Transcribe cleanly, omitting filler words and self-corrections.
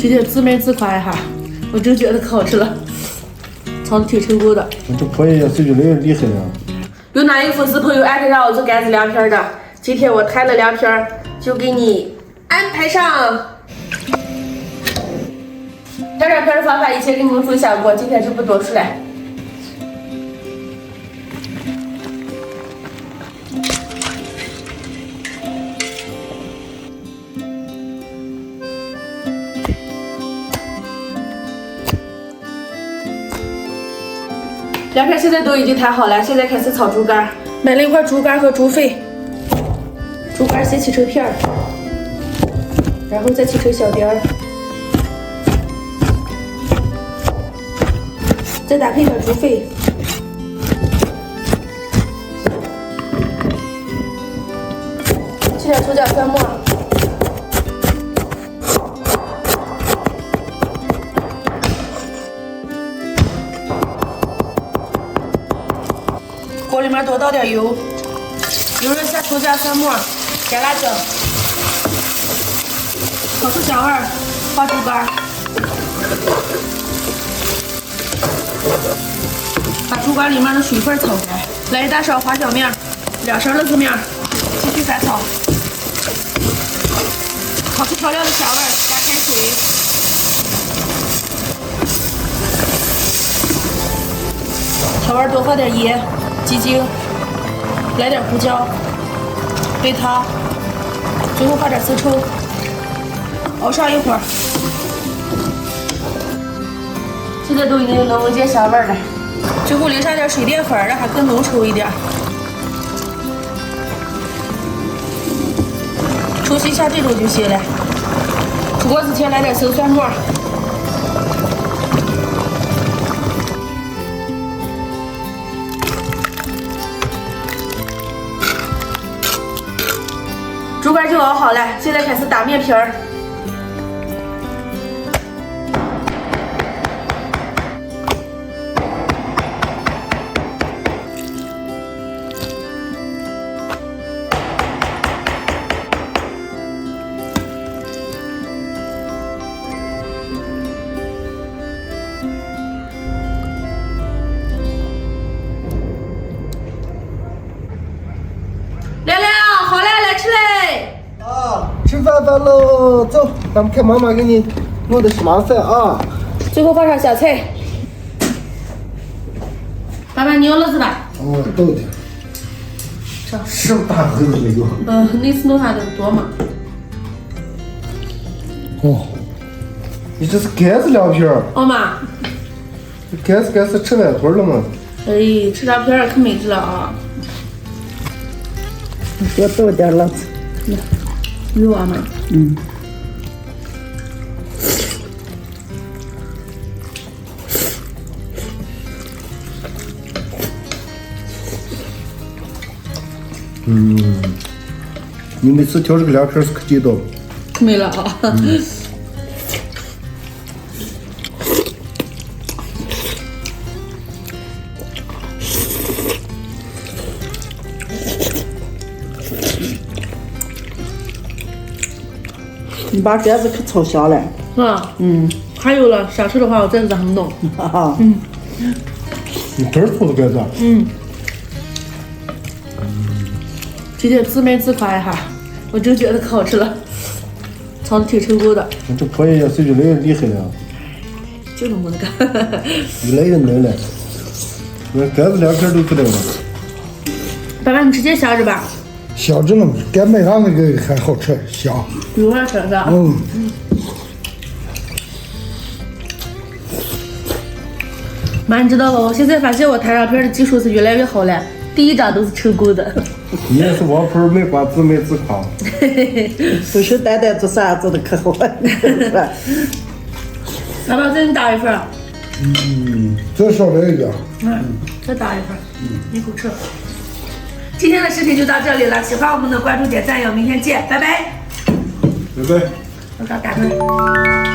今天自美自夸一下，我真觉得可好吃了，炒的挺成功的。这可以，这就厉害了。有哪一个粉丝朋友爱上熬子干子凉皮的？今天我摊了凉皮，就给你安排上。摊凉皮的方法以前跟你们分享过，今天就不多说了。凉皮现在都已经摊好了，现在开始炒猪肝。买了一块猪肝和猪肺，猪肝先切成片儿，然后再切成小丁儿，再搭配点猪肺，切点葱姜蒜末。锅里面多倒点油，油热下葱姜蒜末，干辣椒，炒出香味儿，放猪肝，把猪肝里面的水分炒开，来一大勺花椒面，2勺乐子面，继续翻炒，炒出调料的香味儿，加开水。调味多放点盐、鸡精，来点胡椒、白糖，最后放点生抽，熬上一会儿。现在都已经能闻见香味了，最后淋上点水淀粉，让它更浓稠一点。抽心像这种就行了。出锅之前来点生蒜末。猪肝就熬好了，现在开始打面皮儿。亮亮，好嘞，来吃嘞！吃饭喽，走，咱们看妈妈给你弄的什么饭啊？最后放上香菜。爸爸，你要乐子吧？哦，倒点。这么大盒子没有？那次弄下的多嘛？哦，你这是干子凉皮儿？哦妈。干是吃完腿了吗？哎，吃凉皮儿可美滋了啊！多倒点乐子。有啊妈。你每次挑这个凉皮是可劲道。可美了啊！你把干子可炒香了。还有了，想吃的话我再让他们弄。你这儿炒的干子？今天自美自夸一下，我真觉得可好吃了，炒的挺成功的。这可以，这就厉害了。就那么那个。越来越嫩了，那干子凉皮都出来了。爸爸，你直接下着吧。香着呢，干麦上那个还好吃，香。有点吃是吧？妈，你知道吧？我现在发现我摊凉皮的技术是越来越好了，第一张都是成功的。你也是王牌卖瓜自卖自夸。不是单单做啥做的可好了。爸爸，再给你打一份。再少来一点。再打一份。一口吃。今天的视频就到这里了，喜欢我们的关注点赞哟，明天见，拜拜。拜拜。我找打开。